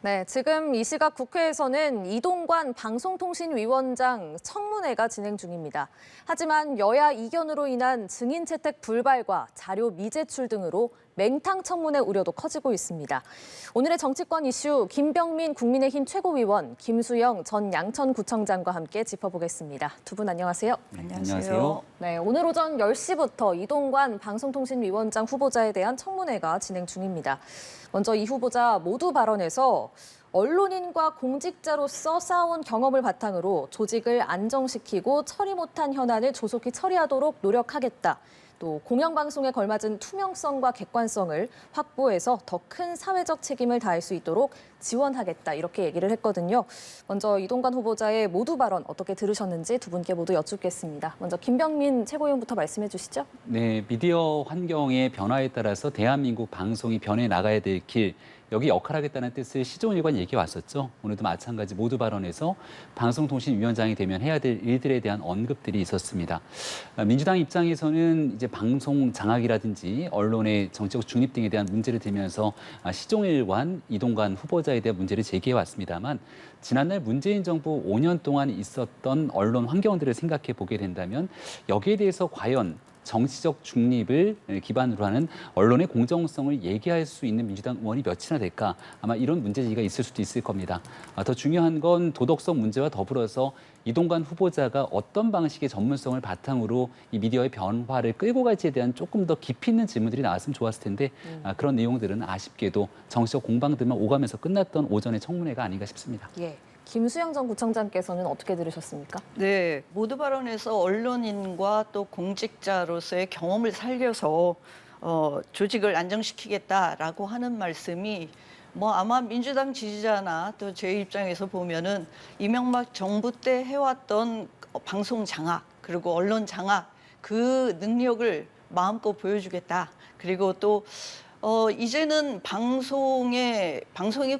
네, 지금 이 시각 국회에서는 이동관 방송통신위원장 청문회가 진행 중입니다. 하지만 여야 이견으로 인한 증인 채택 불발과 자료 미제출 등으로 맹탕 청문회 우려도 커지고 있습니다. 오늘의 정치권 이슈 김병민 국민의힘 최고위원, 김수영 전 양천구청장과 함께 짚어보겠습니다. 두 분 안녕하세요. 안녕하세요. 네, 오늘 오전 10시부터 이동관 방송통신위원장 후보자에 대한 청문회가 진행 중입니다. 먼저 이 후보자 모두 발언에서 언론인과 공직자로서 쌓아온 경험을 바탕으로 조직을 안정시키고 처리 못한 현안을 조속히 처리하도록 노력하겠다. 또 공영방송에 걸맞은 투명성과 객관성을 확보해서 더 큰 사회적 책임을 다할 수 있도록 지원하겠다. 이렇게 얘기를 했거든요. 먼저 이동관 후보자의 모두 발언 어떻게 들으셨는지 두 분께 모두 여쭙겠습니다. 먼저 김병민 최고위원부터 말씀해 주시죠. 네, 미디어 환경의 변화에 따라서 대한민국 방송이 변해 나가야 될 길, 여기 역할하겠다는 뜻을 시종일관 얘기해 왔었죠. 오늘도 마찬가지 모두 발언에서 방송통신위원장이 되면 해야 될 일들에 대한 언급들이 있었습니다. 민주당 입장에서는 이제 방송 장악이라든지 언론의 정치적 중립 등에 대한 문제를 들면서 시종일관 이동관 후보자에 대한 문제를 제기해 왔습니다만 지난날 문재인 정부 5년 동안 있었던 언론 환경들을 생각해 보게 된다면 여기에 대해서 과연 정치적 중립을 기반으로 하는 언론의 공정성을 얘기할 수 있는 민주당 의원이 몇이나 될까? 아마 이런 문제제기가 있을 수도 있을 겁니다. 더 중요한 건 도덕성 문제와 더불어서 이동관 후보자가 어떤 방식의 전문성을 바탕으로 이 미디어의 변화를 끌고 갈지에 대한 조금 더 깊이 있는 질문들이 나왔으면 좋았을 텐데 그런 내용들은 아쉽게도 정치적 공방들만 오가면서 끝났던 오전의 청문회가 아닌가 싶습니다. 예. 김수영 전 구청장께서는 어떻게 들으셨습니까? 네, 모두 발언에서 언론인과 또 공직자로서의 경험을 살려서 조직을 안정시키겠다라고 하는 말씀이 아마 민주당 지지자나 또 제 입장에서 보면은 이명박 정부 때 해왔던 방송 장악 그리고 언론 장악 그 능력을 마음껏 보여주겠다. 그리고 또 이제는 방송이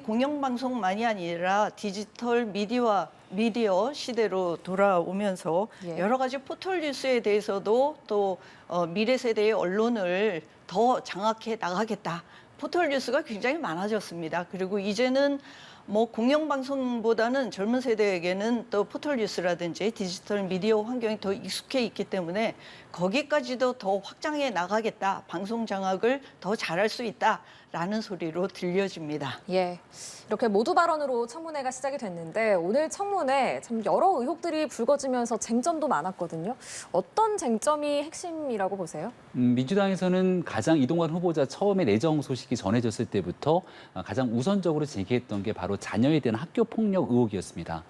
공영방송만이 아니라 디지털 미디어 시대로 돌아오면서 여러 가지 포털 뉴스에 대해서도 또 미래 세대의 언론을 더 장악해 나가겠다. 포털 뉴스가 굉장히 많아졌습니다. 그리고 이제는 공영방송보다는 젊은 세대에게는 또 포털 뉴스라든지 디지털 미디어 환경이 더 익숙해 있기 때문에 거기까지도 더 확장해 나가겠다. 방송 장악을 더 잘할 수 있다라는 소리로 들려집니다. 예, 이렇게 모두 발언으로 청문회가 시작이 됐는데 오늘 청문회 참 여러 의혹들이 불거지면서 쟁점도 많았거든요. 어떤 쟁점이 핵심이라고 보세요? 민주당에서는 가장 이동관 후보자 처음에 내정 소식이 전해졌을 때부터 가장 우선적으로 제기했던 게 바로 자녀에 대한 학교 폭력 의혹이었습니다.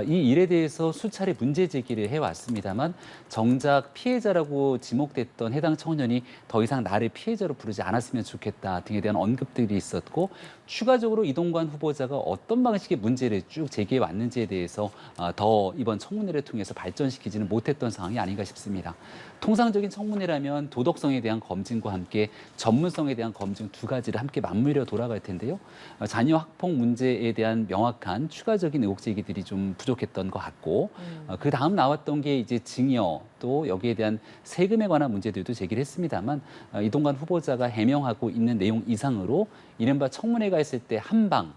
이 일에 대해서 수차례 문제 제기를 해왔습니다만 정작 피해자라고 지목됐던 해당 청년이 더 이상 나를 피해자로 부르지 않았으면 좋겠다 등에 대한 언급들이 있었고 추가적으로 이동관 후보자가 어떤 방식의 문제를 쭉 제기해 왔는지에 대해서 더 이번 청문회를 통해서 발전시키지는 못했던 상황이 아닌가 싶습니다. 통상적인 청문회라면 도덕성에 대한 검증과 함께 전문성에 대한 검증 두 가지를 함께 맞물려 돌아갈 텐데요. 자녀 학폭 문제에 대한 명확한 추가적인 의혹 제기들이 좀 부족했던 것 같고 그 다음 나왔던 게 이제 증여 또 여기에 대한 세금에 관한 문제들도 제기를 했습니다만 이동관 후보자가 해명하고 있는 내용 이상으로 이른바 청문회가 있을 때 한방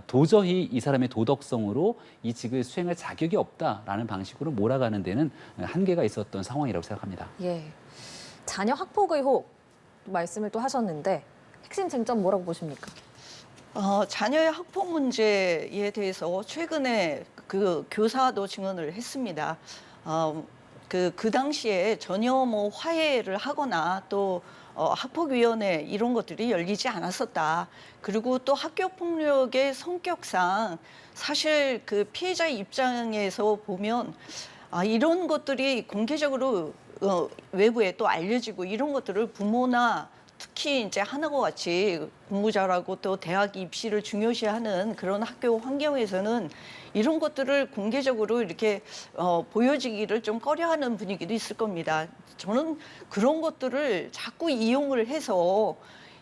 도저히 이 사람의 도덕성으로 이 직을 수행할 자격이 없다라는 방식으로 몰아가는 데는 한계가 있었던 상황이라고 생각합니다. 예, 자녀 학폭 의혹 말씀을 또 하셨는데 핵심 쟁점 뭐라고 보십니까? 자녀의 학폭 문제에 대해서 최근에 그 교사도 증언을 했습니다. 그 당시에 전혀 화해를 하거나 또 학폭위원회 이런 것들이 열리지 않았었다. 그리고 또 학교폭력의 성격상 사실 그 피해자 입장에서 보면 이런 것들이 공개적으로 외부에 또 알려지고 이런 것들을 부모나 특히 이제 하나과 같이 공부 잘하고 또 대학 입시를 중요시하는 그런 학교 환경에서는 이런 것들을 공개적으로 이렇게 보여지기를 좀 꺼려하는 분위기도 있을 겁니다. 저는 그런 것들을 자꾸 이용을 해서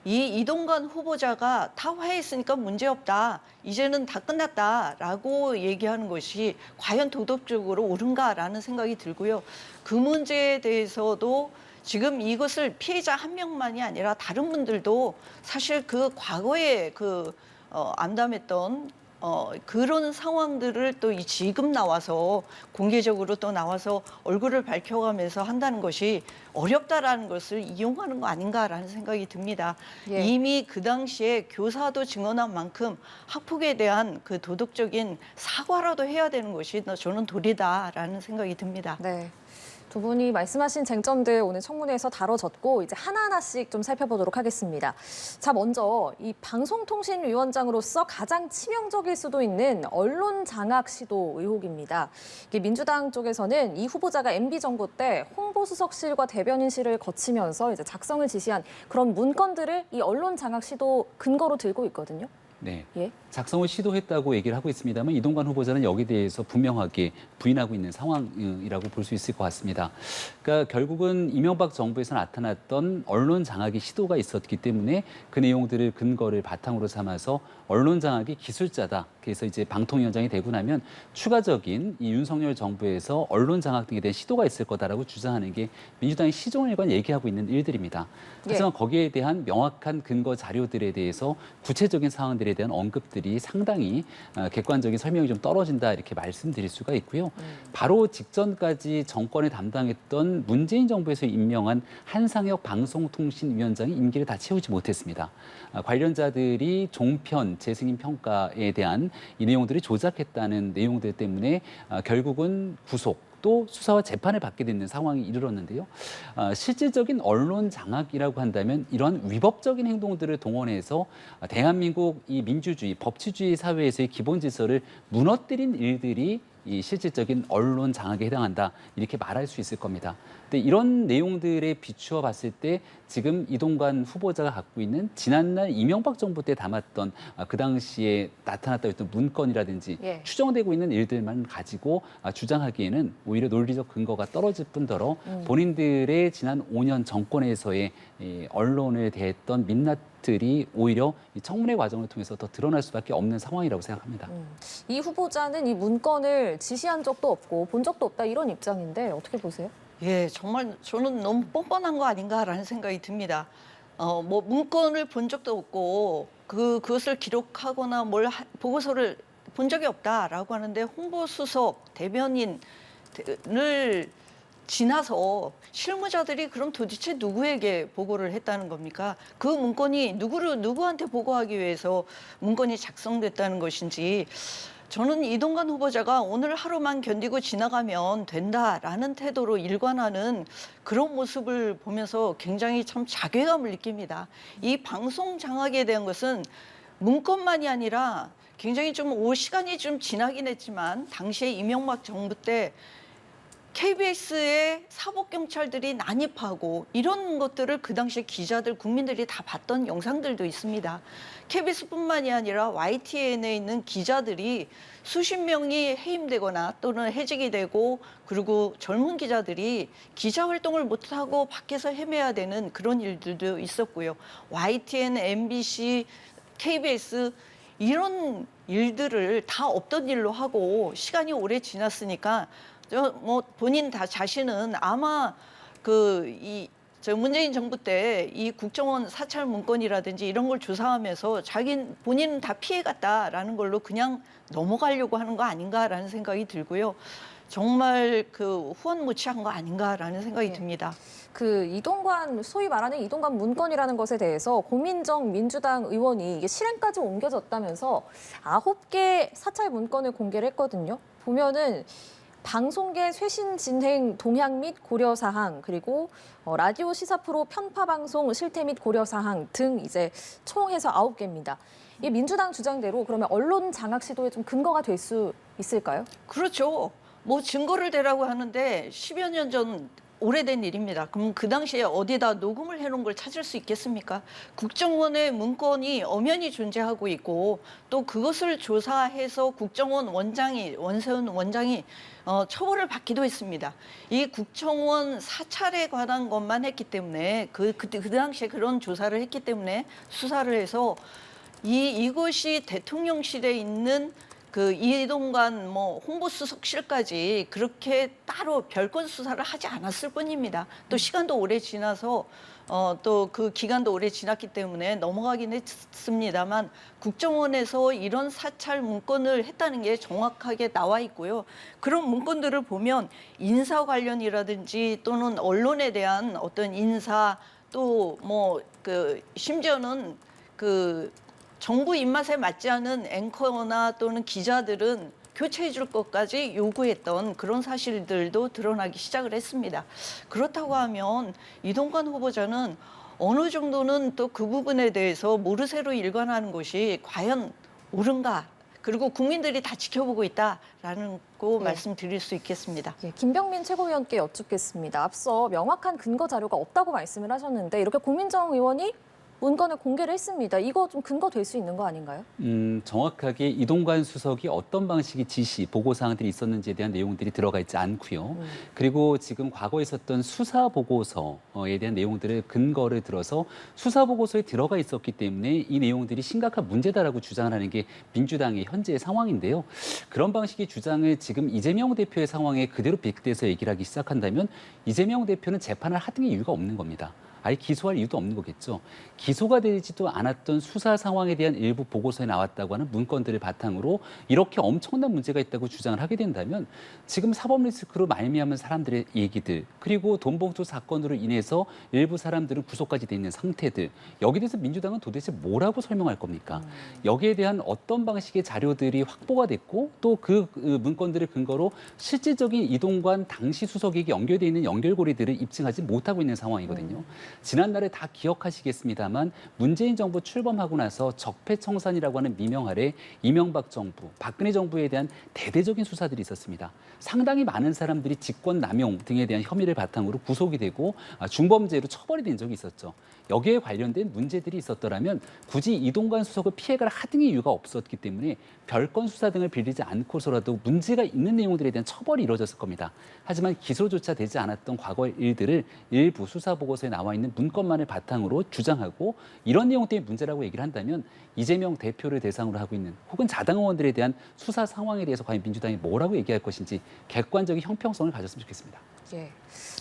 이동관 후보자가 타화했으니까 문제없다. 이제는 다 끝났다라고 얘기하는 것이 과연 도덕적으로 옳은가라는 생각이 들고요. 그 문제에 대해서도 지금 이것을 피해자 한 명만이 아니라 다른 분들도 사실 그 과거에 그 암담했던 그런 상황들을 또 지금 나와서 공개적으로 또 나와서 얼굴을 밝혀가면서 한다는 것이 어렵다라는 것을 이용하는 거 아닌가라는 생각이 듭니다. 예. 이미 그 당시에 교사도 증언한 만큼 학폭에 대한 그 도덕적인 사과라도 해야 되는 것이 저는 도리다라는 생각이 듭니다. 네. 두 분이 말씀하신 쟁점들 오늘 청문회에서 다뤄졌고 이제 하나하나씩 좀 살펴보도록 하겠습니다. 자, 먼저 이 방송통신위원장으로서 가장 치명적일 수도 있는 언론 장악 시도 의혹입니다. 이게 민주당 쪽에서는 이 후보자가 MB 정부 때 홍보수석실과 대변인실을 거치면서 이제 작성을 지시한 그런 문건들을 이 언론 장악 시도 근거로 들고 있거든요. 네. 예. 작성을 시도했다고 얘기를 하고 있습니다만 이동관 후보자는 여기에 대해서 분명하게 부인하고 있는 상황이라고 볼 수 있을 것 같습니다. 그러니까 결국은 이명박 정부에서 나타났던 언론 장악의 시도가 있었기 때문에 그 내용들을 근거를 바탕으로 삼아서 언론 장악이 기술자다. 그래서 이제 방통위원장이 되고 나면 추가적인 이 윤석열 정부에서 언론 장악 등에 대한 시도가 있을 거다라고 주장하는 게 민주당이 시종일관 얘기하고 있는 일들입니다. 하지만 거기에 대한 명확한 근거 자료들에 대해서 구체적인 사항들에 대한 언급들이 상당히 객관적인 설명이 좀 떨어진다 이렇게 말씀드릴 수가 있고요. 바로 직전까지 정권을 담당했던 문재인 정부에서 임명한 한상혁 방송통신위원장이 임기를 다 채우지 못했습니다. 관련자들이 종편, 재승인 평가에 대한 이 내용들을 조작했다는 내용들 때문에 결국은 구속, 또 수사와 재판을 받게 되는 상황이 이르렀는데요. 실질적인 언론 장악이라고 한다면 이런 위법적인 행동들을 동원해서 대한민국 이 민주주의, 법치주의 사회에서의 기본 질서를 무너뜨린 일들이 이 실질적인 언론 장악에 해당한다 이렇게 말할 수 있을 겁니다. 근데 이런 내용들에 비추어 봤을 때 지금 이동관 후보자가 갖고 있는 지난날 이명박 정부 때 담았던 그 당시에 나타났다 했던 문건이라든지 예. 추정되고 있는 일들만 가지고 주장하기에는 오히려 논리적 근거가 떨어질 뿐더러 본인들의 지난 5년 정권에서의 이 언론을 대했던 민낯들이 오히려 이 청문회 과정을 통해서 더 드러날 수밖에 없는 상황이라고 생각합니다. 이 후보자는 이 문건을 지시한 적도 없고 본 적도 없다 이런 입장인데 어떻게 보세요? 예, 정말 저는 너무 뻔뻔한 거 아닌가라는 생각이 듭니다. 뭐 문건을 본 적도 없고 그것을 기록하거나 보고서를 본 적이 없다라고 하는데 홍보수석 대변인을 지나서 실무자들이 그럼 도대체 누구에게 보고를 했다는 겁니까? 그 문건이 누구한테 보고하기 위해서 문건이 작성됐다는 것인지 저는 이동관 후보자가 오늘 하루만 견디고 지나가면 된다라는 태도로 일관하는 그런 모습을 보면서 굉장히 참 자괴감을 느낍니다. 이 방송 장악에 대한 것은 문건만이 아니라 굉장히 좀 시간이 좀 지나긴 했지만 당시에 이명박 정부 때 KBS에 사법경찰들이 난입하고 이런 것들을 그 당시에 기자들, 국민들이 다 봤던 영상들도 있습니다. KBS뿐만이 아니라 YTN에 있는 기자들이 수십 명이 해임되거나 또는 해직이 되고 그리고 젊은 기자들이 기자 활동을 못하고 밖에서 헤매야 되는 그런 일들도 있었고요. YTN, MBC, KBS 이런 일들을 다 없던 일로 하고 시간이 오래 지났으니까 본인 자신은 아마 문재인 정부 때 이 국정원 사찰 문건이라든지 이런 걸 조사하면서 본인은 다 피해갔다라는 걸로 그냥 넘어가려고 하는 거 아닌가라는 생각이 들고요. 정말 후원무치한 거 아닌가라는 생각이 듭니다. 소위 말하는 이동관 문건이라는 것에 대해서 고민정 민주당 의원이 이게 실행까지 옮겨졌다면서 9개 사찰 문건을 공개를 했거든요. 보면은 방송계 쇄신 진행 동향 및 고려 사항 그리고 라디오 시사 프로 편파 방송 실태 및 고려 사항 등 이제 총 해서 9개입니다. 이 민주당 주장대로 그러면 언론 장악 시도에 좀 근거가 될 수 있을까요? 그렇죠. 뭐 증거를 대라고 하는데 10여 년 전 오래된 일입니다. 그럼 그 당시에 어디다 녹음을 해놓은 걸 찾을 수 있겠습니까? 국정원의 문건이 엄연히 존재하고 있고 또 그것을 조사해서 원세훈 원장이 처벌을 받기도 했습니다. 이 국정원 사찰에 관한 것만 했기 때문에 그 당시에 그런 조사를 했기 때문에 수사를 해서 이것이 대통령실에 있는 그 이동관 뭐 홍보수석실까지 그렇게 따로 별건 수사를 하지 않았을 뿐입니다. 또 시간도 오래 지나서 또 그 기간도 오래 지났기 때문에 넘어가긴 했습니다만 국정원에서 이런 사찰 문건을 했다는 게 정확하게 나와 있고요. 그런 문건들을 보면 인사 관련이라든지 또는 언론에 대한 어떤 인사 또 뭐 그 심지어는 그 정부 입맛에 맞지 않은 앵커나 또는 기자들은 교체해 줄 것까지 요구했던 그런 사실들도 드러나기 시작을 했습니다. 그렇다고 하면 이동관 후보자는 어느 정도는 또 그 부분에 대해서 모르쇠로 일관하는 것이 과연 옳은가? 그리고 국민들이 다 지켜보고 있다라는 거 네. 말씀드릴 수 있겠습니다. 예, 김병민 최고위원께 여쭙겠습니다. 앞서 명확한 근거 자료가 없다고 말씀을 하셨는데 이렇게 고민정 의원이 문건을 공개를 했습니다. 이거 좀 근거 될 수 있는 거 아닌가요? 정확하게 이동관 수석이 어떤 방식의 지시, 보고사항들이 있었는지에 대한 내용들이 들어가 있지 않고요. 그리고 지금 과거에 있었던 수사 보고서에 대한 내용들을 근거를 들어서 수사 보고서에 들어가 있었기 때문에 이 내용들이 심각한 문제다라고 주장을 하는 게 민주당의 현재의 상황인데요. 그런 방식의 주장을 지금 이재명 대표의 상황에 그대로 빗대서 얘기를 하기 시작한다면 이재명 대표는 재판을 하던 이유가 없는 겁니다. 아예 기소할 이유도 없는 거겠죠. 기소가 되지도 않았던 수사 상황에 대한 일부 보고서에 나왔다고 하는 문건들을 바탕으로 이렇게 엄청난 문제가 있다고 주장을 하게 된다면 지금 사법 리스크로 말미암은 사람들의 얘기들 그리고 돈봉투 사건으로 인해서 일부 사람들은 구속까지 돼 있는 상태들 여기에 대해서 민주당은 도대체 뭐라고 설명할 겁니까? 여기에 대한 어떤 방식의 자료들이 확보가 됐고 또 그 문건들을 근거로 실질적인 이동관 당시 수석에게 연결돼 있는 연결고리들을 입증하지 못하고 있는 상황이거든요. 지난날에 다 기억하시겠습니다만 문재인 정부 출범하고 나서 적폐청산이라고 하는 미명 아래 이명박 정부, 박근혜 정부에 대한 대대적인 수사들이 있었습니다. 상당히 많은 사람들이 직권 남용 등에 대한 혐의를 바탕으로 구속이 되고 중범죄로 처벌이 된 적이 있었죠. 여기에 관련된 문제들이 있었더라면 굳이 이동관 수석을 피해갈 하등의 이유가 없었기 때문에 별건 수사 등을 빌리지 않고서라도 문제가 있는 내용들에 대한 처벌이 이루어졌을 겁니다. 하지만 기소조차 되지 않았던 과거의 일들을 일부 수사 보고서에 나와 있는 문건만을 바탕으로 주장하고 이런 내용 때문에 문제라고 얘기를 한다면 이재명 대표를 대상으로 하고 있는 혹은 자당 의원들에 대한 수사 상황에 대해서 과연 민주당이 뭐라고 얘기할 것인지 객관적인 형평성을 가졌으면 좋겠습니다. 예.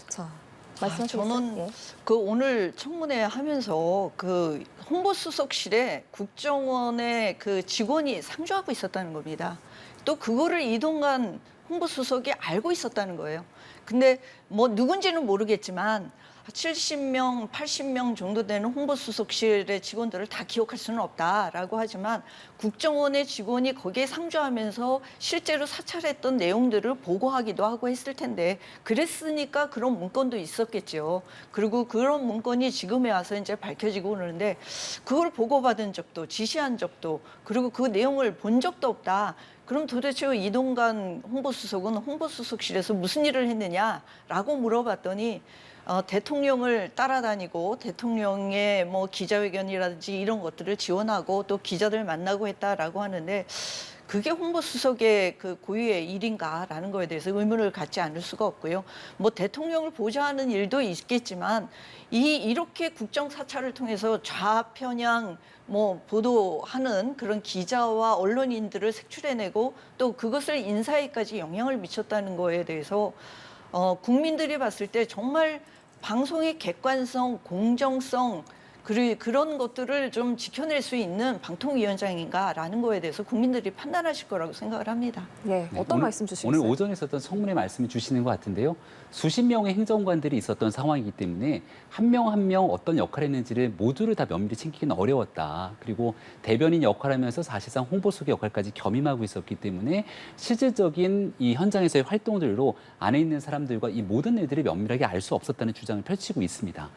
자, 저는 말씀하시겠어요? 예. 그 오늘 청문회 하면서 그 홍보수석실에 국정원의 그 직원이 상주하고 있었다는 겁니다. 또 그거를 이동관 홍보수석이 알고 있었다는 거예요. 근데 뭐 누군지는 모르겠지만 70명, 80명 정도 되는 홍보수석실의 직원들을 다 기억할 수는 없다라고 하지만 국정원의 직원이 거기에 상주하면서 실제로 사찰했던 내용들을 보고하기도 하고 했을 텐데 그랬으니까 그런 문건도 있었겠죠. 그리고 그런 문건이 지금에 와서 이제 밝혀지고 오는데 그걸 보고받은 적도 지시한 적도 그리고 그 내용을 본 적도 없다. 그럼 도대체 이동관 홍보수석은 홍보수석실에서 무슨 일을 했느냐라고 물어봤더니 대통령을 따라다니고 대통령의 뭐 기자회견이라든지 이런 것들을 지원하고 또 기자들 만나고 했다라고 하는데 그게 홍보수석의 그 고유의 일인가라는 거에 대해서 의문을 갖지 않을 수가 없고요. 뭐 대통령을 보좌하는 일도 있겠지만 이렇게 국정 사찰을 통해서 좌편향 뭐 보도하는 그런 기자와 언론인들을 색출해내고 또 그것을 인사에까지 영향을 미쳤다는 거에 대해서 국민들이 봤을 때 정말 방송의 객관성, 공정성 그리고 그런 것들을 좀 지켜낼 수 있는 방통위원장인가라는 거에 대해서 국민들이 판단하실 거라고 생각을 합니다. 예. 어떤 말씀 주시겠어요? 오늘 오전에 있었던 청문회 말씀을 주시는 것 같은데요. 수십 명의 행정관들이 있었던 상황이기 때문에 한 명 한 명 어떤 역할을 했는지를 모두를 다 면밀히 챙기기는 어려웠다. 그리고 대변인 역할하면서 사실상 홍보수석 역할까지 겸임하고 있었기 때문에 실질적인 이 현장에서의 활동들로 안에 있는 사람들과 이 모든 일들을 면밀하게 알 수 없었다는 주장을 펼치고 있습니다.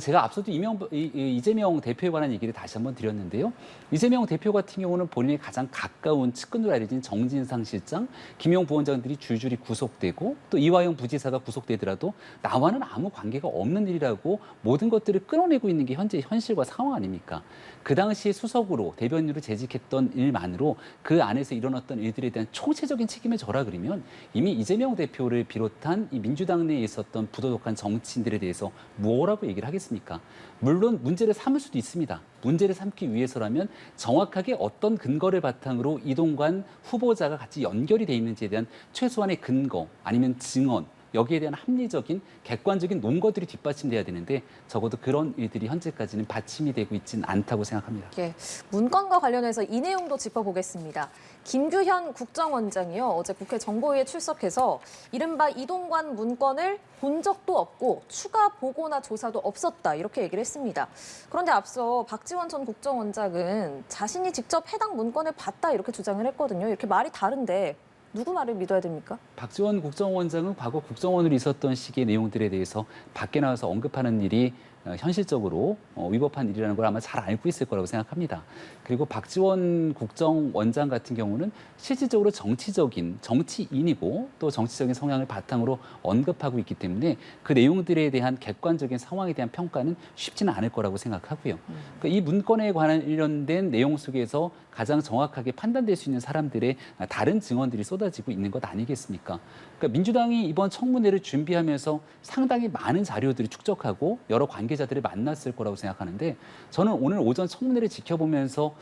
제가 앞서도 이재명 대표에 관한 얘기를 다시 한번 드렸는데요. 이재명 대표 같은 경우는 본인의 가장 가까운 측근으로 알려진 정진상 실장, 김용 부원장들이 줄줄이 구속되고 또 이화영 부지사가 구속되더라도 나와는 아무 관계가 없는 일이라고 모든 것들을 끌어내고 있는 게 현재 현실과 상황 아닙니까? 그 당시에 수석으로 대변인으로 재직했던 일만으로 그 안에서 일어났던 일들에 대한 총체적인 책임을 져라 그러면 이미 이재명 대표를 비롯한 이 민주당 내에 있었던 부도덕한 정치인들에 대해서 뭐라고 얘기를 하겠습니까? 물론 문제를 삼을 수도 있습니다. 문제를 삼기 위해서라면 정확하게 어떤 근거를 바탕으로 이동관 후보자가 같이 연결이 돼 있는지에 대한 최소한의 근거 아니면 증언 여기에 대한 합리적인 객관적인 논거들이 뒷받침돼야 되는데 적어도 그런 일들이 현재까지는 받침이 되고 있지는 않다고 생각합니다. 예, 문건과 관련해서 이 내용도 짚어보겠습니다. 김규현 국정원장이요, 어제 국회 정보위에 출석해서 이른바 이동관 문건을 본 적도 없고 추가 보고나 조사도 없었다 이렇게 얘기를 했습니다. 그런데 앞서 박지원 전 국정원장은 자신이 직접 해당 문건을 봤다 이렇게 주장을 했거든요. 이렇게 말이 다른데 누구 말을 믿어야 됩니까? 박지원 국정원장은 과거 국정원으로 있었던 시기의 내용들에 대해서 밖에 나와서 언급하는 일이 현실적으로 위법한 일이라는 걸 아마 잘 알고 있을 거라고 생각합니다. 그리고 박지원 국정원장 같은 경우는 실질적으로 정치인이고 또 정치적인 성향을 바탕으로 언급하고 있기 때문에 그 내용들에 대한 객관적인 상황에 대한 평가는 쉽지는 않을 거라고 생각하고요. 그러니까 이 문건에 관련된 내용 속에서 가장 정확하게 판단될 수 있는 사람들의 다른 증언들이 쏟아지고 있는 것 아니겠습니까? 그러니까 민주당이 이번 청문회를 준비하면서 상당히 많은 자료들을 축적하고 여러 관계자들을 만났을 거라고 생각하는데 저는 오늘 오전 청문회를 지켜보면서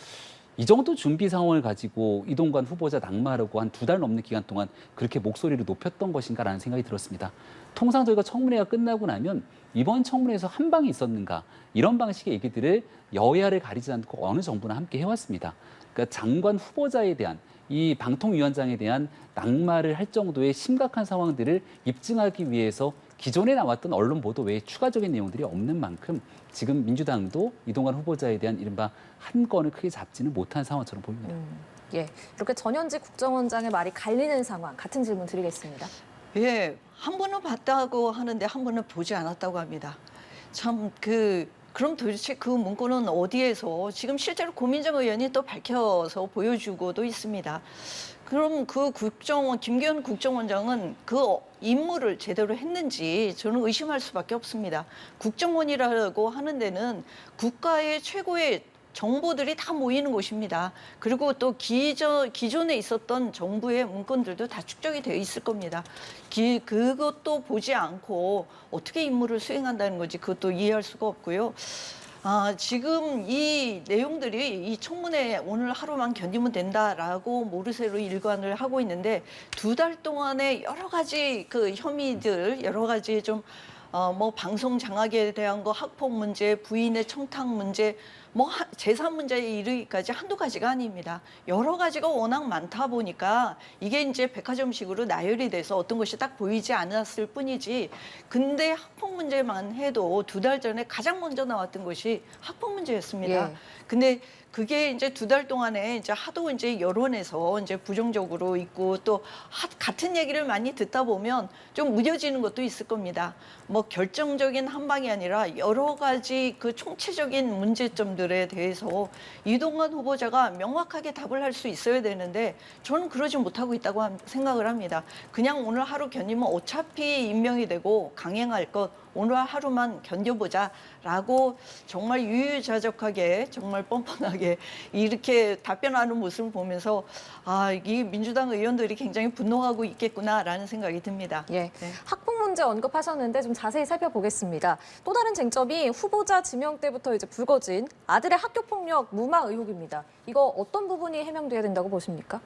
이 정도 준비 상황을 가지고 이동관 후보자 낙마하려고 한 2달 넘는 기간 동안 그렇게 목소리를 높였던 것인가라는 생각이 들었습니다. 통상 저희가 청문회가 끝나고 나면 이번 청문회에서 한 방이 있었는가 이런 방식의 얘기들을 여야를 가리지 않고 어느 정부나 함께 해왔습니다. 그러니까 장관 후보자에 대한 이 방통위원장에 대한 낙마를 할 정도의 심각한 상황들을 입증하기 위해서 기존에 나왔던 언론 보도 외에 추가적인 내용들이 없는 만큼 지금 민주당도 이동관 후보자에 대한 이른바 한 건을 크게 잡지는 못한 상황처럼 보입니다. 예, 이렇게 전현직 국정원장의 말이 갈리는 상황 같은 질문 드리겠습니다. 예, 한 번은 봤다고 하는데 한 번은 보지 않았다고 합니다. 참 그럼 도대체 그 문건은 어디에서 지금 실제로 고민정 의원이 또 밝혀서 보여주고도 있습니다. 그럼 그 김기현 국정원장은 그 임무를 제대로 했는지 저는 의심할 수밖에 없습니다. 국정원이라고 하는 데는 국가의 최고의 정보들이 다 모이는 곳입니다. 그리고 또 기존에 있었던 정부의 문건들도 다 축적이 되어 있을 겁니다. 그것도 보지 않고 어떻게 임무를 수행한다는 건지 그것도 이해할 수가 없고요. 지금 이 내용들이 이 청문회 오늘 하루만 견디면 된다라고 모르쇠로 일관을 하고 있는데 2달 동안에 여러 가지 그 혐의들, 여러 가지 좀 방송 장악에 대한 거, 학폭 문제, 부인의 청탁 문제, 재산 문제에 이르기까지 한두 가지가 아닙니다. 여러 가지가 워낙 많다 보니까 이게 이제 백화점식으로 나열이 돼서 어떤 것이 딱 보이지 않았을 뿐이지. 근데 학폭 문제만 해도 2달 전에 가장 먼저 나왔던 것이 학폭 문제였습니다. 예. 근데 그게 이제 2달 동안에 이제 하도 이제 여론에서 이제 부정적으로 있고 또 같은 얘기를 많이 듣다 보면 좀 무뎌지는 것도 있을 겁니다. 결정적인 한 방이 아니라 여러 가지 그 총체적인 문제점들에 대해서 이동관 후보자가 명확하게 답을 할 수 있어야 되는데 저는 그러지 못하고 있다고 생각을 합니다. 그냥 오늘 하루 견디면 어차피 임명이 되고 강행할 것 오늘 하루만 견뎌보자라고 정말 유유자적하게 정말 뻔뻔하게 이렇게 답변하는 모습을 보면서 이 민주당 의원들이 굉장히 분노하고 있겠구나라는 생각이 듭니다. 예, 네. 학폭 문제 언급하셨는데 좀 자세히 살펴보겠습니다. 또 다른 쟁점이 후보자 지명 때부터 이제 불거진 아들의 학교 폭력 무마 의혹입니다. 이거 어떤 부분이 해명돼야 된다고 보십니까?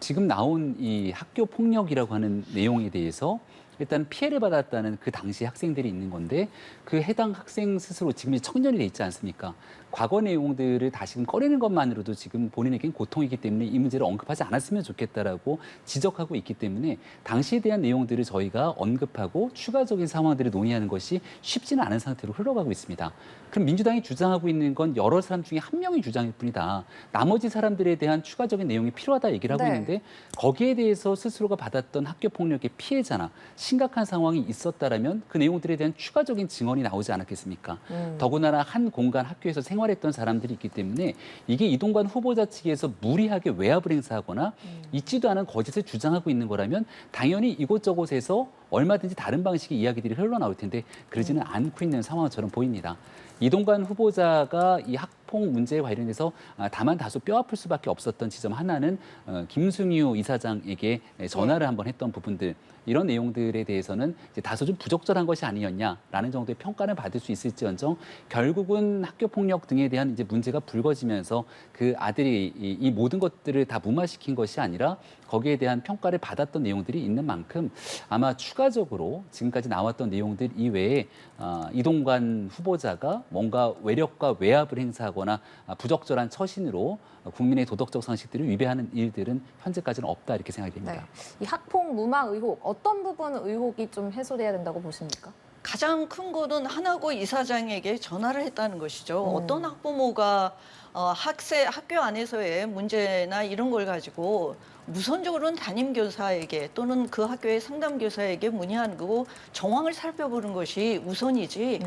지금 나온 이 학교 폭력이라고 하는 내용에 대해서 일단 피해를 받았다는 그 당시 학생들이 있는 건데 그 해당 학생 스스로 지금 청년이 돼 있지 않습니까? 과거 내용들을 다시금 꺼내는 것만으로도 지금 본인에겐 고통이기 때문에 이 문제를 언급하지 않았으면 좋겠다라고 지적하고 있기 때문에 당시에 대한 내용들을 저희가 언급하고 추가적인 상황들을 논의하는 것이 쉽지는 않은 상태로 흘러가고 있습니다. 그럼 민주당이 주장하고 있는 건 여러 사람 중에 한 명의 주장일 뿐이다. 나머지 사람들에 대한 추가적인 내용이 필요하다 얘기를 하고 네. 있는데 거기에 대해서 스스로가 받았던 학교 폭력의 피해자나 심각한 상황이 있었다라면 그 내용들에 대한 추가적인 증언이 나오지 않았겠습니까? 더군다나 한 공간 학교에서 생활했던 사람들이 있기 때문에 이게 이동관 후보자 측에서 무리하게 외압을 행사하거나 있지도 않은 거짓을 주장하고 있는 거라면 당연히 이곳저곳에서 얼마든지 다른 방식의 이야기들이 흘러나올 텐데 그러지는 않고 있는 상황처럼 보입니다. 이동관 후보자가 이 학폭 문제에 관련해서 다만 다소 뼈아플 수밖에 없었던 지점 하나는 김승유 이사장에게 전화를 한번 했던 부분들 이런 내용들에 대해서는 이제 다소 좀 부적절한 것이 아니었냐라는 정도의 평가를 받을 수 있을지언정 결국은 학교 폭력 등에 대한 이제 문제가 불거지면서 그 아들이 이 모든 것들을 다 무마시킨 것이 아니라 거기에 대한 평가를 받았던 내용들이 있는 만큼 아마 추가적으로 지금까지 나왔던 내용들 이외에 이동관 후보자가 뭔가 외력과 외압을 행사하거나 부적절한 처신으로 국민의 도덕적 상식들을 위배하는 일들은 현재까지는 없다 이렇게 생각이 됩니다. 네. 이 학폭 무마 의혹 어떤 부분 의혹이 좀 해소돼야 된다고 보십니까? 가장 큰 거는 하나고 이사장에게 전화를 했다는 것이죠. 어떤 학부모가 학교 안에서의 문제나 이런 걸 가지고 우선적으로는 담임교사에게 또는 그 학교의 상담교사에게 문의하는 거고 정황을 살펴보는 것이 우선이지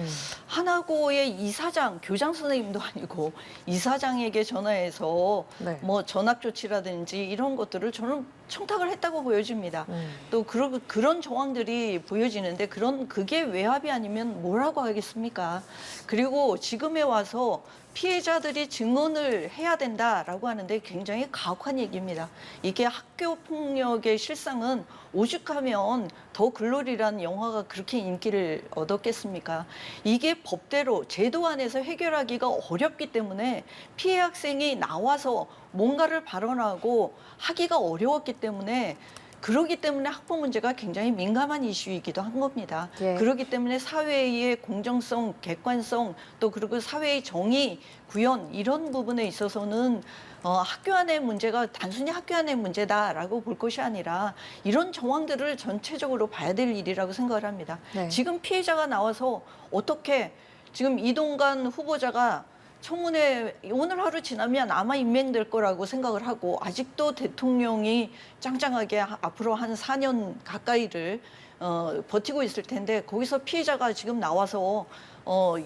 하나고의 이사장, 교장 선생님도 아니고 이사장에게 전화해서 네. 뭐 전학 조치라든지 이런 것들을 저는 청탁을 했다고 보여집니다. 또 그런 정황들이 보여지는데 그게 외압이 아니면 뭐라고 하겠습니까? 그리고 지금에 와서 피해자들이 증언을 해야 된다라고 하는데 굉장히 가혹한 얘기입니다. 이게 학교 폭력의 실상은 오죽하면 더 글로리라는 영화가 그렇게 인기를 얻었겠습니까? 이게 법대로 제도 안에서 해결하기가 어렵기 때문에 피해 학생이 나와서 뭔가를 발언하고 하기가 어려웠기 때문에 그러기 때문에 학폭 문제가 굉장히 민감한 이슈이기도 한 겁니다. 예. 그렇기 때문에 사회의 공정성, 객관성, 또 그리고 사회의 정의, 구현 이런 부분에 있어서는 학교 안의 문제가 단순히 학교 안의 문제다라고 볼 것이 아니라 이런 정황들을 전체적으로 봐야 될 일이라고 생각을 합니다. 네. 지금 피해자가 나와서 어떻게 지금 이동관 후보자가 청문회 오늘 하루 지나면 아마 임명될 거라고 생각을 하고 아직도 대통령이 짱짱하게 앞으로 한 4년 가까이를 버티고 있을 텐데 거기서 피해자가 지금 나와서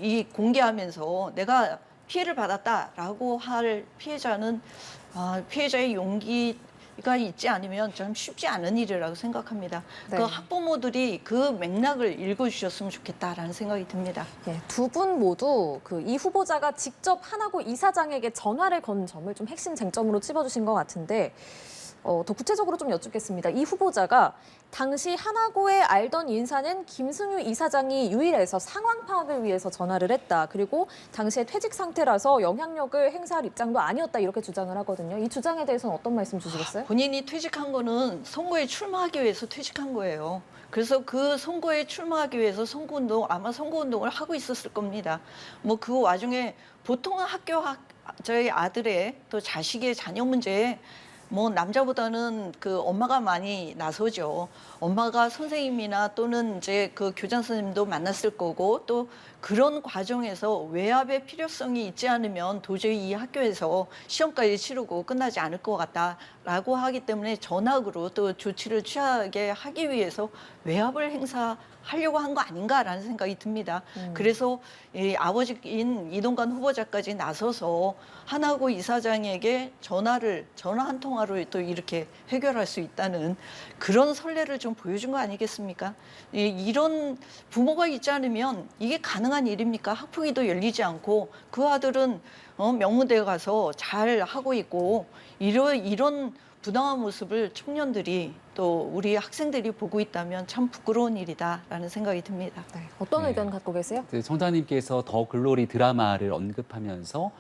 이 공개하면서 내가 피해를 받았다라고 할 피해자는 피해자의 용기가 있지 않으면 좀 쉽지 않은 일이라고 생각합니다. 네. 그 학부모들이 그 맥락을 읽어주셨으면 좋겠다라는 생각이 듭니다. 예, 두 분 모두 그 이 후보자가 직접 하나고 이사장에게 전화를 건 점을 좀 핵심 쟁점으로 찝어주신 것 같은데 더 구체적으로 좀 여쭙겠습니다. 이 후보자가 당시 하나고에 알던 인사는 김승유 이사장이 유일해서 상황 파악을 위해서 전화를 했다. 그리고 당시에 퇴직 상태라서 영향력을 행사할 입장도 아니었다. 이렇게 주장을 하거든요. 이 주장에 대해서는 어떤 말씀 주시겠어요? 본인이 퇴직한 거는 선거에 출마하기 위해서 퇴직한 거예요. 그래서 그 선거에 출마하기 위해서 아마 선거운동을 하고 있었을 겁니다. 뭐 그 와중에 보통은 저희 아들의 또 자식의 자녀 문제에 뭐 남자보다는 그 엄마가 많이 나서죠. 엄마가 선생님이나 또는 이제 그 교장 선생님도 만났을 거고 또 그런 과정에서 외압의 필요성이 있지 않으면 도저히 이 학교에서 시험까지 치르고 끝나지 않을 것 같다라고 하기 때문에 전학으로 또 조치를 취하게 하기 위해서 외압을 행사하려고 한 거 아닌가라는 생각이 듭니다. 그래서 이 아버지인 이동관 후보자까지 나서서 하나고 이사장에게 전화 한 통화로 또 이렇게 해결할 수 있다는 그런 선례를 좀 보여준 거 아니겠습니까? 이런 부모가 있지 않으면 이게 가능한 일입니까? 학폭위도 열리지 않고 그 아들은 명문대에 가서 잘 하고 있고 이런 부당한 모습을 청년들이 또 우리 학생들이 보고 있다면 참 부끄러운 일이다라는 생각이 듭니다. 네, 어떤 네. 의견 갖고 계세요? 청자님께서 더 글로리 드라마를 언급하면서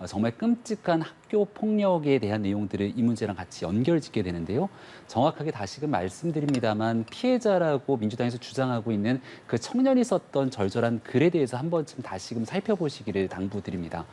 정말 끔찍한 학교 폭력에 대한 내용들을 이 문제랑 같이 연결짓게 되는데요. 정확하게 다시금 말씀드립니다만 피해자라고 민주당에서 주장하고 있는 그 청년이 썼던 절절한 글에 대해서 한 번쯤 다시금 살펴보시기를 당부드립니다.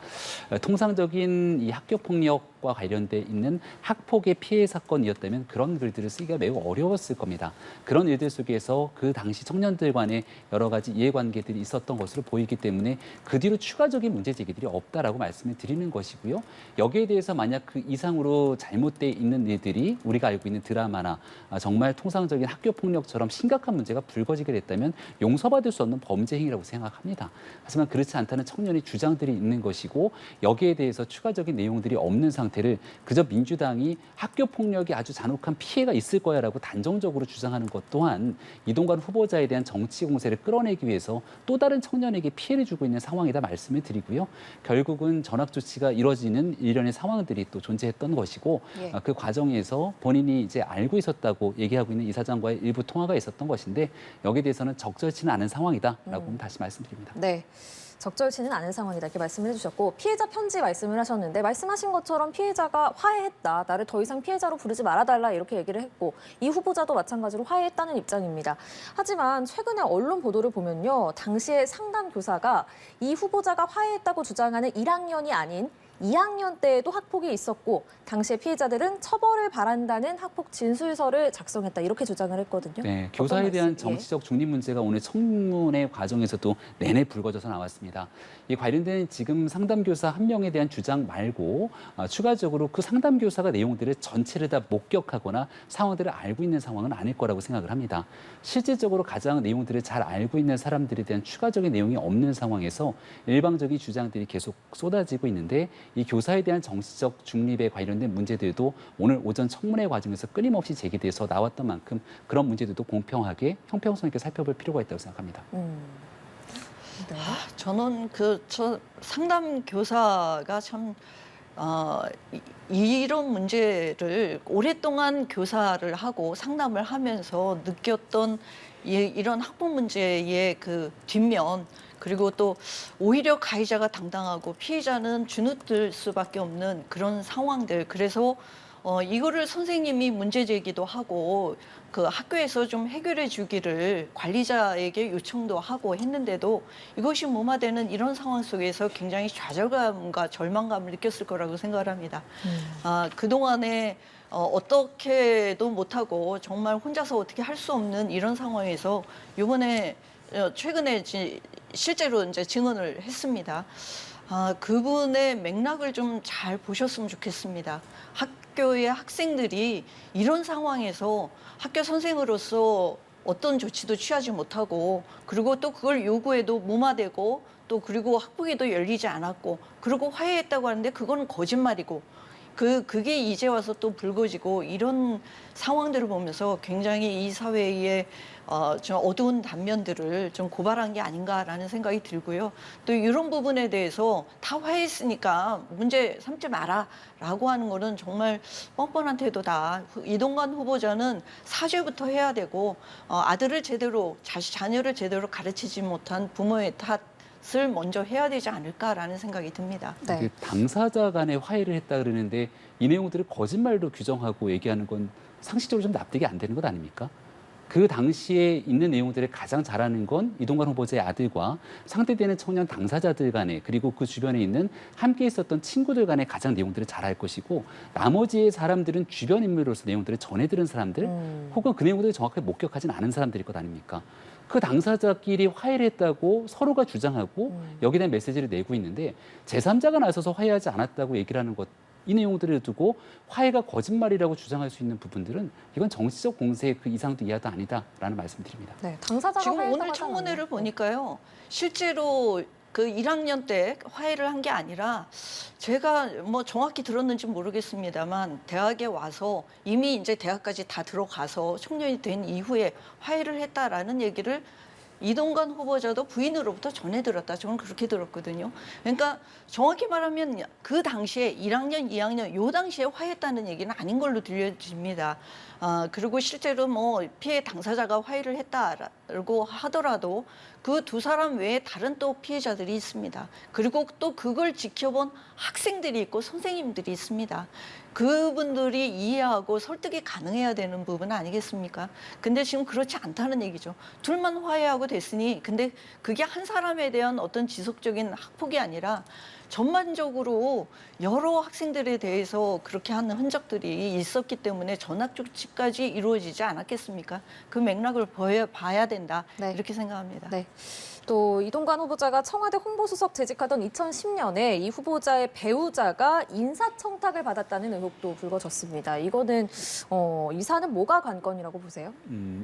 통상적인 이 학교 폭력과 관련돼 있는 학폭의 피해 사건이었다면 그런 글들을 쓰기가 매우 어려웠을 겁니다. 그런 일들 속에서 그 당시 청년들 간의 여러 가지 이해관계들이 있었던 것으로 보이기 때문에 그 뒤로 추가적인 문제 제기들이 없다라고 말씀을 드리는 것이고요. 여기에 대해서 만약 그 이상으로 잘못돼 있는 일들이 우리가 알고 있는 드라마나 정말 통상적인 학교 폭력처럼 심각한 문제가 불거지게 됐다면 용서받을 수 없는 범죄 행위라고 생각합니다. 하지만 그렇지 않다는 청년의 주장들이 있는 것이고 여기에 대해서 추가적인 내용들이 없는 상태 상태를 그저 민주당이 학교 폭력이 아주 잔혹한 피해가 있을 거야라고 단정적으로 주장하는 것 또한 이동관 후보자에 대한 정치 공세를 끌어내기 위해서 또 다른 청년에게 피해를 주고 있는 상황이다 말씀을 드리고요. 결국은 전학 조치가 이뤄지는 일련의 상황들이 또 존재했던 것이고 예. 그 과정에서 본인이 이제 알고 있었다고 얘기하고 있는 이사장과의 일부 통화가 있었던 것인데 여기에 대해서는 적절치는 않은 상황이다라고 다시 말씀드립니다. 네. 적절치는 않은 상황이다 이렇게 말씀을 해주셨고 피해자 편지 말씀을 하셨는데 말씀하신 것처럼 피해자가 화해했다. 나를 더 이상 피해자로 부르지 말아달라 이렇게 얘기를 했고 이 후보자도 마찬가지로 화해했다는 입장입니다. 하지만 최근에 언론 보도를 보면요. 당시에 상담 교사가 이 후보자가 화해했다고 주장하는 1학년이 아닌 2학년 때에도 학폭이 있었고 당시에 피해자들은 처벌을 바란다는 학폭 진술서를 작성했다 이렇게 주장을 했거든요. 네, 교사에 대한 말씀? 예. 정치적 중립 문제가 오늘 청문회 과정에서도 내내 불거져서 나왔습니다. 이 관련된 지금 상담교사 한 명에 대한 주장 말고 추가적으로 그 상담교사가 내용들을 전체를 다 목격하거나 상황들을 알고 있는 상황은 아닐 거라고 생각을 합니다. 실질적으로 가장 내용들을 잘 알고 있는 사람들에 대한 추가적인 내용이 없는 상황에서 일방적인 주장들이 계속 쏟아지고 있는데 이 교사에 대한 정치적 중립에 관련된 문제들도 오늘 오전 청문회 과정에서 끊임없이 제기돼서 나왔던 만큼 그런 문제들도 공평하게 형평성 있게 살펴볼 필요가 있다고 생각합니다. 네. 저는 저 상담 교사가 참 이런 문제를 오랫동안 교사를 하고 상담을 하면서 느꼈던 이런 학폭 문제의 그 뒷면 그리고 또 오히려 가해자가 당당하고 피해자는 주눅들 수밖에 없는 그런 상황들. 그래서 이거를 선생님이 문제 제기도 하고 그 학교에서 좀 해결해 주기를 관리자에게 요청도 하고 했는데도 이것이 무마되는 이런 상황 속에서 굉장히 좌절감과 절망감을 느꼈을 거라고 생각을 합니다. 그동안에 어떻게도 못하고 정말 혼자서 어떻게 할 수 없는 이런 상황에서 이번에 최근에 실제로 이제 증언을 했습니다. 그분의 맥락을 좀 잘 보셨으면 좋겠습니다. 학교의 학생들이 이런 상황에서 학교 선생으로서 어떤 조치도 취하지 못하고 그리고 또 그걸 요구해도 무마되고 또 그리고 학부기도 열리지 않았고 그리고 화해했다고 하는데 그건 거짓말이고 그게 이제 와서 또 불거지고 이런 상황들을 보면서 굉장히 이 사회의 좀 어두운 단면들을 좀 고발한 게 아닌가라는 생각이 들고요. 또 이런 부분에 대해서 다 화해했으니까 문제 삼지 마라라고 하는 거는 정말 뻔뻔한 태도다. 이동관 후보자는 사죄부터 해야 되고 아들을 제대로 자녀를 제대로 가르치지 못한 부모의 탓을 먼저 해야 되지 않을까라는 생각이 듭니다. 네. 당사자 간에 화해를 했다 그러는데 이 내용들을 거짓말로 규정하고 얘기하는 건 상식적으로 좀 납득이 안 되는 것 아닙니까? 그 당시에 있는 내용들을 가장 잘 아는 건 이동관 후보자의 아들과 상대되는 청년 당사자들 간에 그리고 그 주변에 있는 함께 있었던 친구들 간에 가장 내용들을 잘 알 것이고 나머지의 사람들은 주변 인물로서 내용들을 전해들은 사람들 혹은 그 내용들을 정확하게 목격하진 않은 사람들일 것 아닙니까? 그 당사자끼리 화해를 했다고 서로가 주장하고 여기에 대한 메시지를 내고 있는데 제3자가 나서서 화해하지 않았다고 얘기를 하는 것 이 내용들을 두고 화해가 거짓말이라고 주장할 수 있는 부분들은 이건 정치적 공세의 그 이상도 이하도 아니다라는 말씀드립니다. 네, 당사자가 지금 화해했다고 오늘 하지 청문회를 않았나요? 보니까요. 실제로 그 1학년 때 화해를 한 게 아니라 제가 뭐 정확히 들었는지 모르겠습니다만 대학에 와서 이미 이제 대학까지 다 들어가서 청년이 된 이후에 화해를 했다라는 얘기를 이동관 후보자도 부인으로부터 전해 들었다. 저는 그렇게 들었거든요. 그러니까 정확히 말하면 그 당시에 1학년, 2학년 요 당시에 화해했다는 얘기는 아닌 걸로 들려집니다. 그리고 실제로 뭐 피해 당사자가 화해를 했다라고 하더라도 그 두 사람 외에 다른 또 피해자들이 있습니다. 그리고 또 그걸 지켜본 학생들이 있고 선생님들이 있습니다. 그분들이 이해하고 설득이 가능해야 되는 부분 아니겠습니까? 근데 지금 그렇지 않다는 얘기죠. 둘만 화해하고 됐으니 근데 그게 한 사람에 대한 어떤 지속적인 학폭이 아니라 전반적으로 여러 학생들에 대해서 그렇게 하는 흔적들이 있었기 때문에 전학 조치까지 이루어지지 않았겠습니까? 그 맥락을 봐야 된다. 네. 이렇게 생각합니다. 네. 또 이동관 후보자가 청와대 홍보수석 재직하던 2010년에 이 후보자의 배우자가 인사청탁을 받았다는 의혹도 불거졌습니다. 이거는 이 사안은 뭐가 관건이라고 보세요?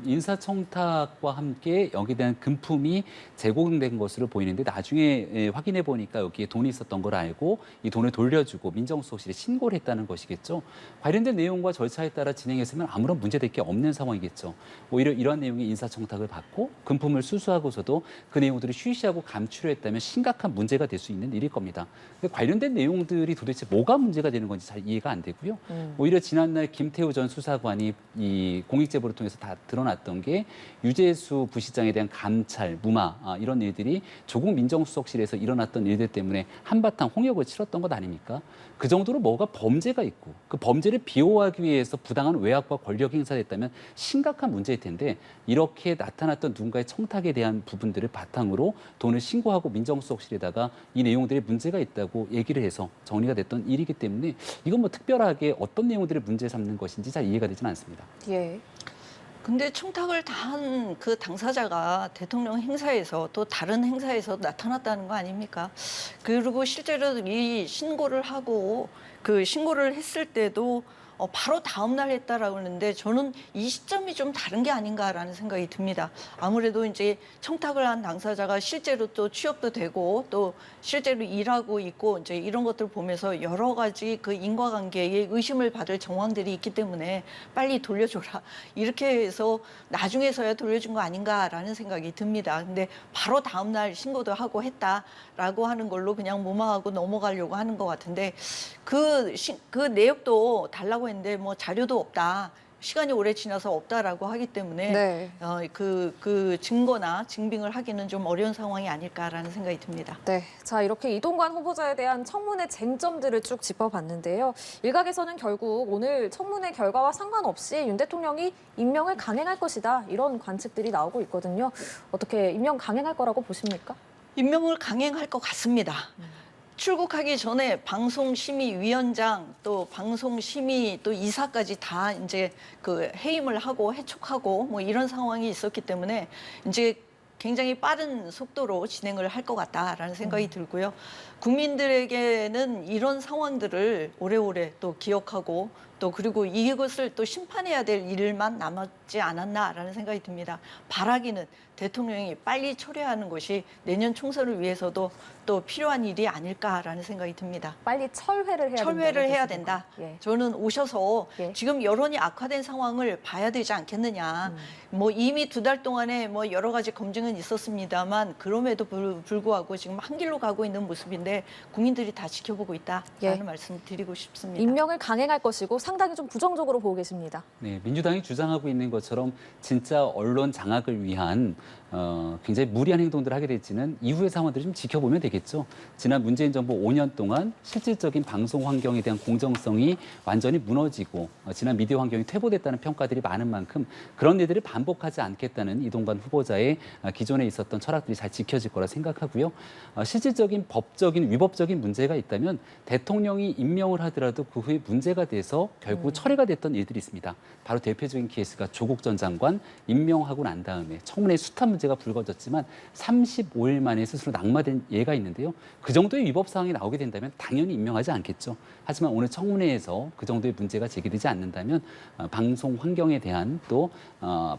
인사청탁과 함께 여기에 대한 금품이 제공된 것으로 보이는데 나중에 확인해 보니까 여기에 돈이 있었던 걸 알고 이 돈을 돌려주고 민정수석실에 신고를 했다는 것이겠죠. 관련된 내용과 절차에 따라 진행했으면 아무런 문제될 게 없는 상황이겠죠. 오히려 이러한 내용의 인사청탁을 받고 금품을 수수하고서도 그 내용들을 쉬쉬하고 감추려 했다면 심각한 문제가 될 수 있는 일일 겁니다. 관련된 내용들이 도대체 뭐가 문제가 되는 건지 잘 이해가 안 되고요. 오히려 지난날 김태우 전 수사관이 이 공익제보를 통해서 다 드러났던 게 유재수 부시장에 대한 감찰, 무마 이런 일들이 조국 민정수석실에서 일어났던 일들 때문에 한바탕 홍역을 치렀던 것 아닙니까? 그 정도로 뭐가 범죄가 있고 그 범죄를 비호하기 위해서 부당한 외압과 권력 행사를 했다면 심각한 문제일 텐데 이렇게 나타났던 누군가의 청탁에 대한 부분들을 바탕으로 돈을 신고하고 민정수석실에다가 이 내용들이 문제가 있다고 얘기를 해서 정리가 됐던 일이기 때문에 이건 뭐 특별하게 어떤 내용들을 문제 삼는 것인지 잘 이해가 되지는 않습니다. 예. 근데 청탁을 다 한 그 당사자가 대통령 행사에서 또 다른 행사에서 나타났다는 거 아닙니까? 그리고 실제로 이 신고를 하고 그 신고를 했을 때도 바로 다음 날 했다라고 하는데 저는 이 시점이 좀 다른 게 아닌가라는 생각이 듭니다. 아무래도 이제 청탁을 한 당사자가 실제로 또 취업도 되고 또 실제로 일하고 있고 이제 이런 것들 보면서 여러 가지 그 인과관계에 의심을 받을 정황들이 있기 때문에 빨리 돌려줘라. 이렇게 해서 나중에서야 돌려준 거 아닌가라는 생각이 듭니다. 근데 바로 다음 날 신고도 하고 했다라고 하는 걸로 그냥 무마하고 넘어가려고 하는 것 같은데 그 내역도 달라고 했는데 뭐 자료도 없다. 시간이 오래 지나서 없다라고 하기 때문에 네. 그 증거나 증빙을 하기는 좀 어려운 상황이 아닐까라는 생각이 듭니다. 네, 자 이렇게 이동관 후보자에 대한 청문회 쟁점들을 쭉 짚어봤는데요. 일각에서는 결국 오늘 청문회 결과와 상관없이 윤 대통령이 임명을 강행할 것이다 이런 관측들이 나오고 있거든요. 어떻게 임명 강행할 거라고 보십니까? 임명을 강행할 것 같습니다. 출국하기 전에 방송심의위원장 또 방송심의 또 이사까지 다 이제 그 해임을 하고 해촉하고 뭐 이런 상황이 있었기 때문에 이제 굉장히 빠른 속도로 진행을 할 것 같다라는 생각이 들고요. 국민들에게는 이런 상황들을 오래오래 또 기억하고 또 그리고 이것을 또 심판해야 될 일만 남았지 않았나라는 생각이 듭니다. 바라기는 대통령이 빨리 철회하는 것이 내년 총선을 위해서도 또 필요한 일이 아닐까라는 생각이 듭니다. 빨리 철회를 해야 된다. 예. 저는 오셔서 예. 지금 여론이 악화된 상황을 봐야 되지 않겠느냐. 뭐 이미 2달 동안에 뭐 여러 가지 검증은 있었습니다만 그럼에도 불구하고 지금 한 길로 가고 있는 모습인데 국민들이 다 지켜보고 있다라는 예. 말씀 드리고 싶습니다. 임명을 강행할 것이고 상당히 좀 부정적으로 보고 계십니다. 네, 민주당이 주장하고 있는 것처럼 진짜 언론 장악을 위한 굉장히 무리한 행동들을 하게 될지는 이후의 상황들을 좀 지켜보면 되겠죠. 지난 문재인 정부 5년 동안 실질적인 방송 환경에 대한 공정성이 완전히 무너지고 지난 미디어 환경이 퇴보됐다는 평가들이 많은 만큼 그런 일들을 반복하지 않겠다는 이동관 후보자의 기존에 있었던 철학들이 잘 지켜질 거라 생각하고요. 실질적인 법적인 위법적인 문제가 있다면 대통령이 임명을 하더라도 그 후에 문제가 돼서 결국 처리가 됐던 일들이 있습니다. 바로 대표적인 케이스가 조국 전 장관 임명하고 난 다음에 청문회 수탁 문제가 불거졌지만 35일 만에 스스로 낙마된 예가 있는데요. 그 정도의 위법 사항이 나오게 된다면 당연히 임명하지 않겠죠. 하지만 오늘 청문회에서 그 정도의 문제가 제기되지 않는다면 방송 환경에 대한 또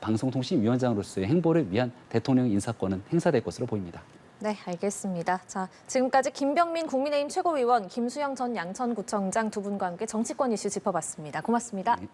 방송통신위원장으로서의 행보를 위한 대통령 인사권은 행사될 것으로 보입니다. 네, 알겠습니다. 자, 지금까지 김병민 국민의힘 최고위원, 김수영 전 양천구청장 두 분과 함께 정치권 이슈 짚어봤습니다. 고맙습니다. 네.